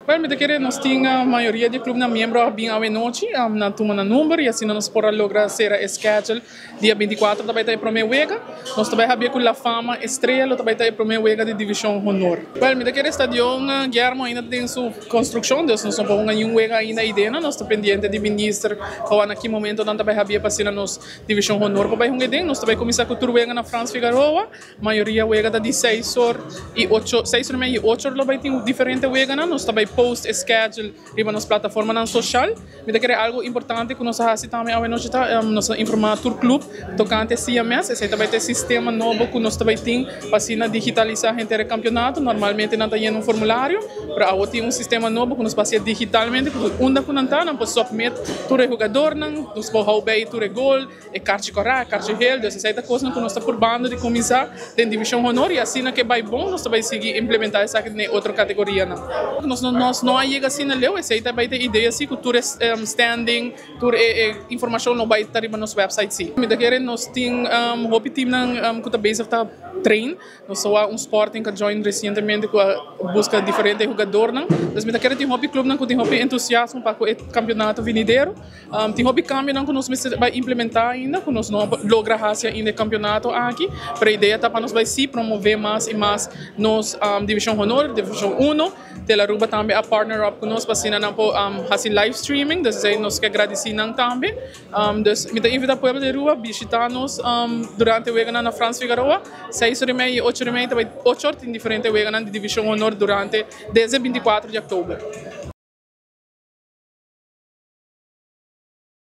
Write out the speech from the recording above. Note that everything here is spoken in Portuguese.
Well, me querer nós tinha a maioria de clube na membro bem à noite, na turma na número e assim nós podemos lograr ser a schedule dia 24 também tá a primeira wega. Nós também havia com La Fama Estrela também tá a primeira wega de divisão honor. Well, me querer estadião Guillermo ainda tem sua construção, nós não somos uma wega ainda ideia, nós estamos pendente de ministro que naquele momento não também havia passado nos divisão honor para um ideia, nós também começar com o wega na França Figueroa, maioria wega da de 6 horas e 8 e 8 horas vai ter diferente wega, nós também post schedule riba nas plataforma na social. Me da querer algo importante que nós hasi também a noite tá nós informar tour club tocante CMS, esse também tem sistema novo que nós também tem para digitalizar entre campeonato, normalmente não tem um formulário, para agora tem sistema novo que nós passa digitalmente, que onde que não tá, não pode submit todo jogador não, nós pode how bem todo gol, e carte correct, carte real, essa é a coisa que nós está por bando de começar em divisão honor e assim que vai bom, nós também seguir implementar essa em outra categoria não. Nós não chega assim na leu, essa aí também tem ideia assim que tudo standing, tudo informação não vai estar no nosso website sim. Me da querer nós tem hobby team na que tá base tá train, nós só sporting que join recentemente com busca diferente jogador não. Mas me da querer tem hobby club não que tem hobby entusiasmo para o campeonato venideiro. Tem hobby cambio não que nós vai implementar ainda, que nós não logra hacer ainda campeonato aqui. Para a ideia tá para nós vai se promover mais e mais nos divisão honor, divisão 1, tela ruba também a partner up conosco para não fazer live streaming, dus aí nós que agradecemos também. Dus me da invita para de rua visitar-nos durante o vegana na França Figueroa, 6h30 e 8h30 também 8 horas em diferente vegana de divisão honor durante desde 24 de outubro.